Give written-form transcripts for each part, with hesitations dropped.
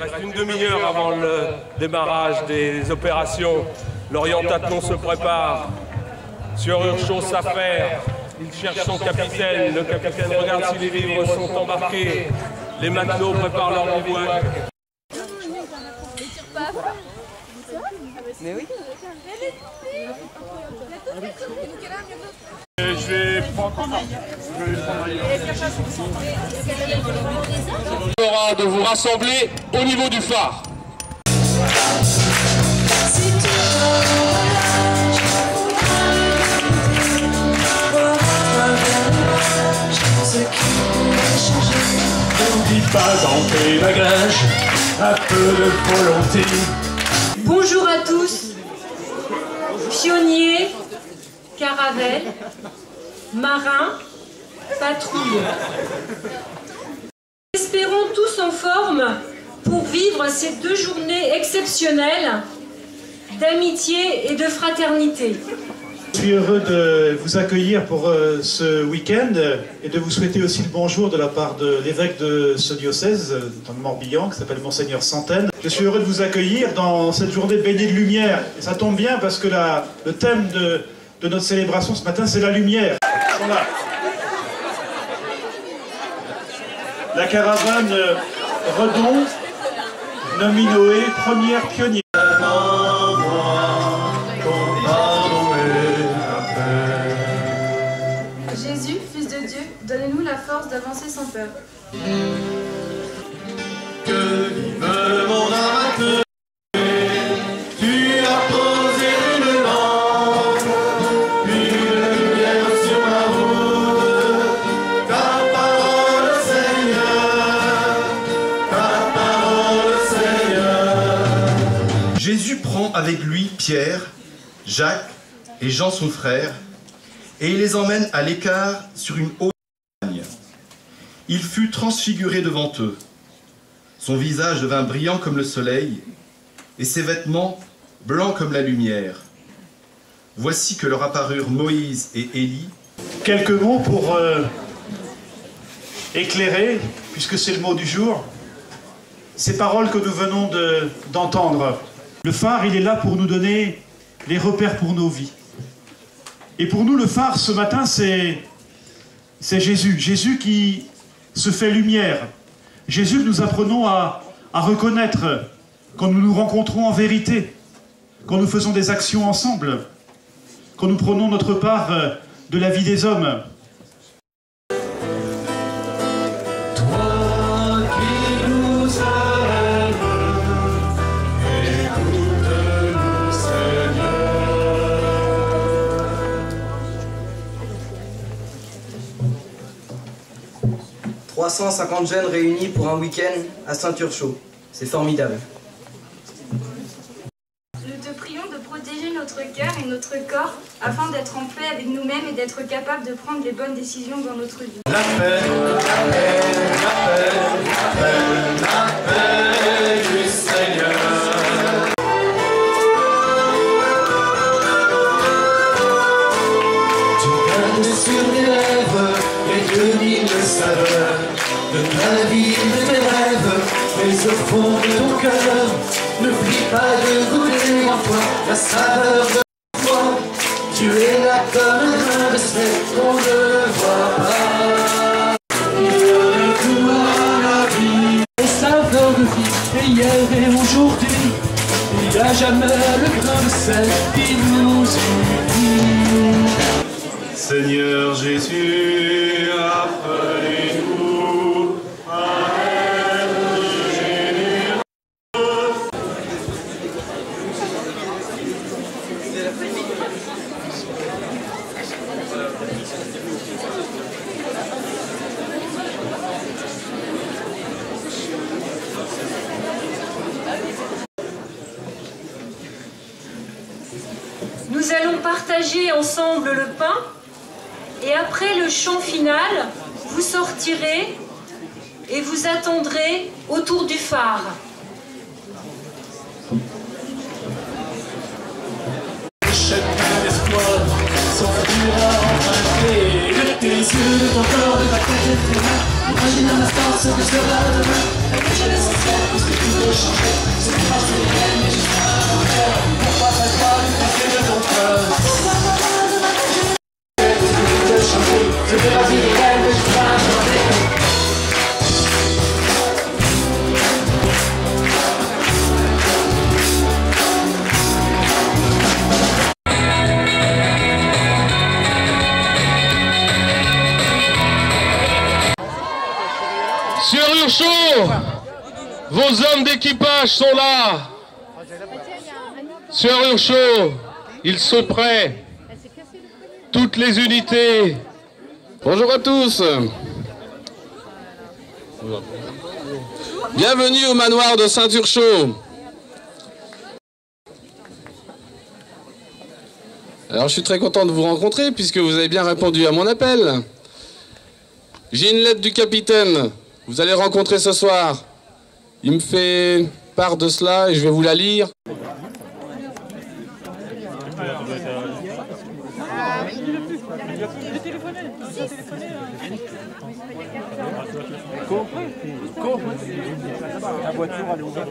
reste une demi-heure avant le démarrage des opérations. L'orientathlon se prépare. Sieur Urchaud s'affaire. Il cherche son capitaine. Le capitaine regarde si les livres sont embarqués. Les matelots préparent leur bivouac. Mais oui. Je vais prendre de vous rassembler au niveau du phare. N'oublie pas dans tes bagages un peu de volonté. Bonjour à tous, pionniers, caravelles, marins, patrouilles. Espérons tous en forme pour vivre ces 2 journées exceptionnelles d'amitié et de fraternité. Je suis heureux de vous accueillir pour ce week-end et de vous souhaiter aussi le bonjour de la part de l'évêque de ce diocèse, dans le Morbihan, qui s'appelle Monseigneur Santaine. Je suis heureux de vous accueillir dans cette journée baignée de lumière. Et ça tombe bien parce que le thème de notre célébration ce matin, c'est la lumière. Voilà. La caravane Redon, Nominoé, première pionnière. Jésus, Fils de Dieu, donnez-nous la force d'avancer sans peur. Que vive mon âme, tu as posé une lampe, une lumière sur ma route. Ta parole, Seigneur, ta parole, Seigneur. Jésus prend avec lui Pierre, Jacques et Jean son frère, et il les emmène à l'écart sur une haute montagne. Il fut transfiguré devant eux. Son visage devint brillant comme le soleil, et ses vêtements blancs comme la lumière. Voici que leur apparurent Moïse et Élie. Quelques mots pour éclairer, puisque c'est le mot du jour, ces paroles que nous venons d'entendre. Le phare, il est là pour nous donner les repères pour nos vies. Et pour nous, le phare, ce matin, c'est Jésus. Jésus qui se fait lumière. Jésus que nous apprenons à reconnaître quand nous nous rencontrons en vérité, quand nous faisons des actions ensemble, quand nous prenons notre part de la vie des hommes. Toi qui nous aimes, écoute-nous, Seigneur. 350 jeunes réunis pour un week-end à Saint-Urchaud. C'est formidable. Nous te prions de protéger notre cœur et notre corps afin d'être en paix avec nous-mêmes et d'être capables de prendre les bonnes décisions dans notre vie. La paix, la paix, la paix, la paix, la paix du Seigneur. Tu gardes sur tes lèvres les 2000 saveurs de ta vie, de tes rêves, mais au fond de ton cœur, n'oublie pas de goûter en toi la saveur de toi. Tu es là comme un grain de sel qu'on ne voit pas. Il y a tout à la vie, les saveurs de vie, hier et aujourd'hui. Il n'y a jamais le grain de sel qui nous unit. Seigneur Jésus, appelez-nous à être généreux. Nous allons partager ensemble le pain et après le chant final, vous sortirez et vous attendrez autour du phare. Chaque espoir s'enfuira emprunté de tes yeux, de ton corps, de ta tête, de tes mains. Imagine un instant ce que sera demain. La vie est l'essentiel parce que tout peut changer. C'est plus fort, c'est réel, mais juste pas à mon cœur. Pourquoi pas toi, le café de ton cœur? Pourquoi pas moi de ma tête? Parce que tout peut changer. C'est que la vie est réelle, mais juste pas à changer. Sur Urchaud, vos hommes d'équipage sont là. Sur Urchaud, ils sont prêts. Toutes les unités. Bonjour à tous. Bienvenue au manoir de Saint-Urchaud. Alors je suis très content de vous rencontrer puisque vous avez bien répondu à mon appel. J'ai une lettre du capitaine. Vous allez rencontrer ce soir. Il me fait part de cela et je vais vous la lire. La voiture, elle est ouverte.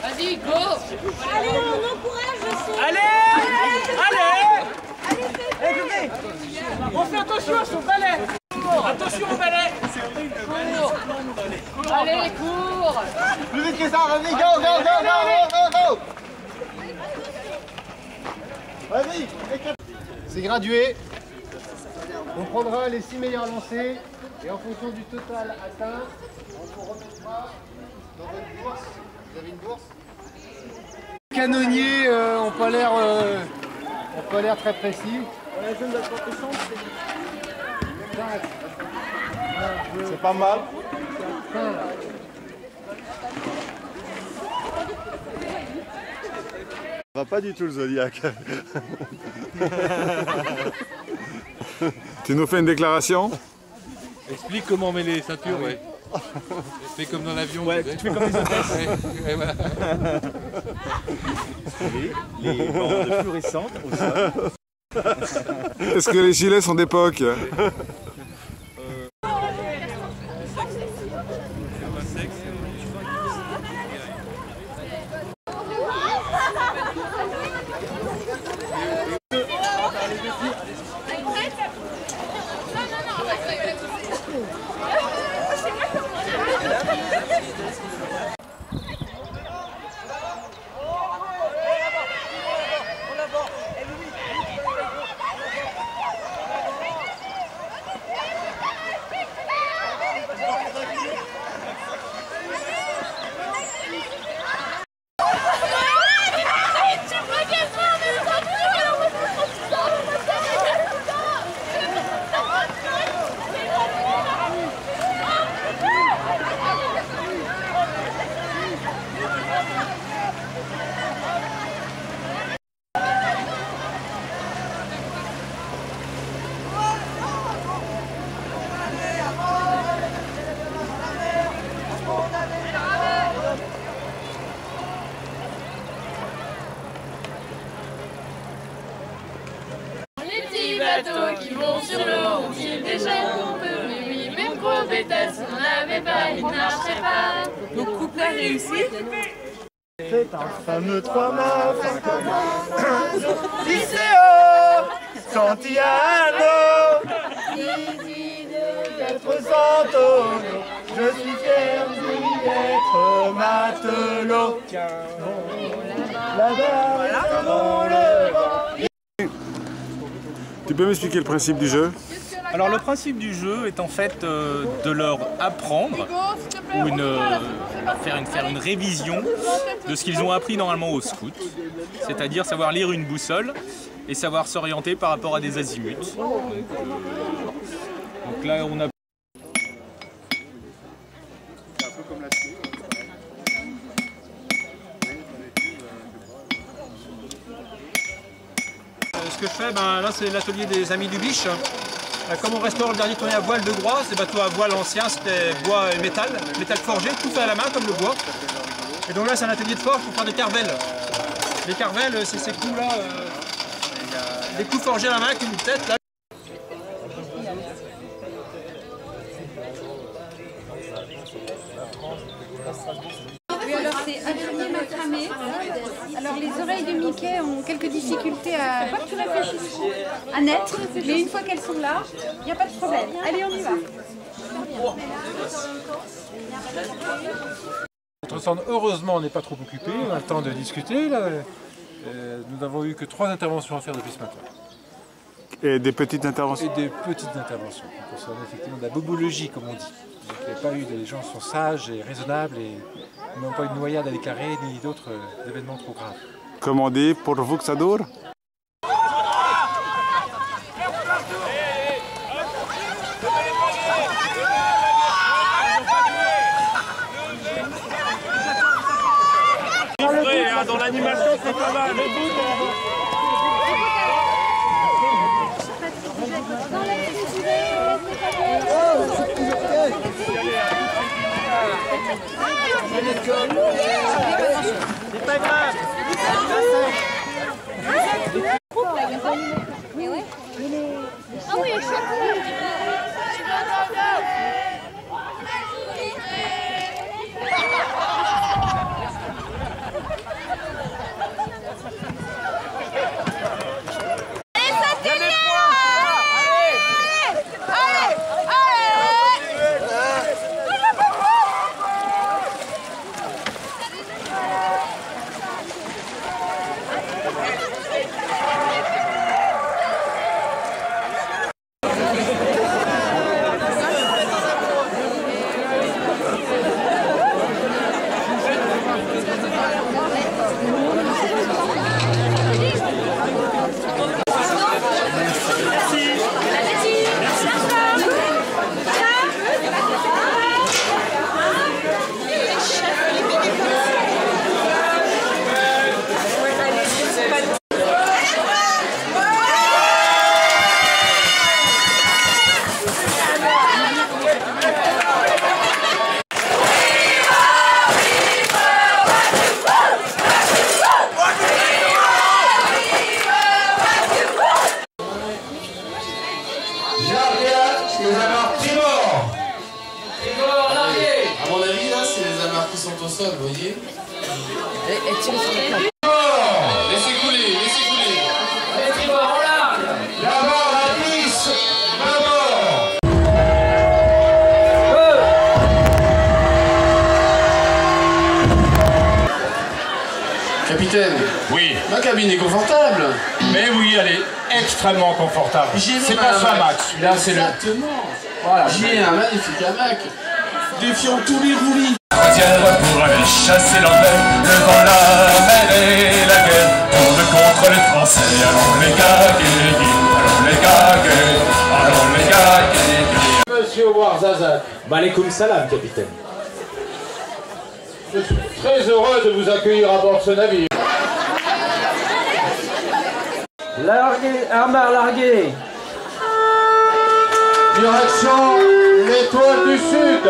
Vas-y, go! Allez, on encourage aussi. Allez! Écoutez, on fait attention à son balai. Attention au balai. Allez, cours! Plus vite que ça, vas-y, go! Vas-y. C'est gradué. On prendra les 6 meilleurs lancers et en fonction du total atteint, on vous remettra dans votre bourse. Vous avez une bourse? Les canonniers n'ont pas l'air très précis. C'est pas mal. Ça va pas du tout le Zodiac. Tu nous fais une déclaration? Explique comment on met les ceintures, ouais. Fais comme dans l'avion. Ouais, tu fais comme les hôtesses. Ouais, voilà. Les bandes fluorescentes au sol. Est-ce que les gilets sont d'époque? Qui vont sur l'eau, ont-ils déjà un peu? Mais oui, même gros bétail, si on n'avait pas, il ne marcherait pas. Donc couplet réussi. C'est un fameux 3 mars. Lycéo, Santiano, 400 tonneaux. Je suis fier d'être matelot. Là-bas, dans le vent. Tu peux m'expliquer le principe du jeu? Alors le principe du jeu est en fait de leur apprendre ou faire une révision de ce qu'ils ont appris normalement au scout, c'est-à-dire savoir lire une boussole et savoir s'orienter par rapport à des azimuts. Donc là on a ce que je fais, là c'est l'atelier des Amis du Biche. Comme on restaure le dernier tonnier à voile de Groix, ces bateaux à voile anciens, c'était bois et métal forgé, tout fait à la main comme le bois. Et donc là c'est un atelier de forge pour faire des carvelles. Les carvelles, c'est ces coups là, des coups forgés à la main avec une tête là. après ont quelques difficultés à pas que tu réfléchisses à naître, mais une fois qu'elles sont là, il n'y a pas de problème. Allez, on y va. Notre centre, heureusement, n'est pas trop occupé, on a le temps de discuter. Là. Nous n'avons eu que 3 interventions à faire depuis ce matin. Et des petites interventions? Et des petites interventions, qui concernent effectivement de la bobologie, comme on dit. Donc, il n'y a pas eu, les gens sont sages et raisonnables et n'ont pas eu de noyade à déclarer ni d'autres événements trop graves. Comment on dit pour vous que ça dure? Dans l'animation, c'est pas mal. C'est pas grave. Ah oui, Au sol, vous voyez. Et tire sur le câble. Laissez couler, laissez couler. Allez, tribord, en large. D'abord, la 10, d'abord. Capitaine. Oui. Ma cabine est confortable. Mais oui, elle est extrêmement confortable. C'est pas ça, Max. Là, c'est le... Exactement. Voilà. J'ai un magnifique hamac. Défiant tous les roulis. Pour aller chasser l'envers devant la mer et la guerre. Tourne contre les Français, allons les gaguer, allons les gaguer, allons les gaguer. Monsieur Ouarzazat. Malekoum salam, capitaine. Je suis très heureux de vous accueillir à bord de ce navire. Larguez, armard largué. Direction l'Étoile du Sud.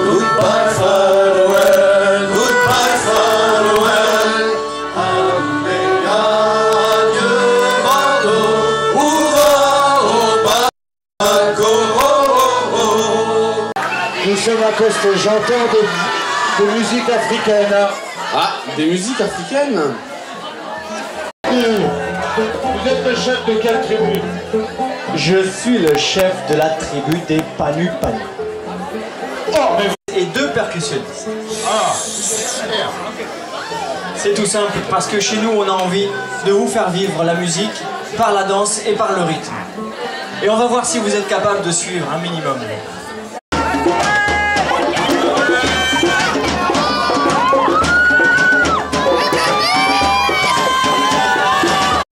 Goodbye farewell, goodbye farewell. Adieu Bordeaux, hurrah au Baco. Nous sommes à Coste, j'entends de musique africaine. Ah, des musiques africaines. Vous êtes le chef de quelle tribu? Je suis le chef de la tribu des Panu Panu. Oh, mais vous... Et 2 percussionnistes. Ah, c'est tout simple, parce que chez nous, on a envie de vous faire vivre la musique par la danse et par le rythme. Et on va voir si vous êtes capable de suivre un minimum.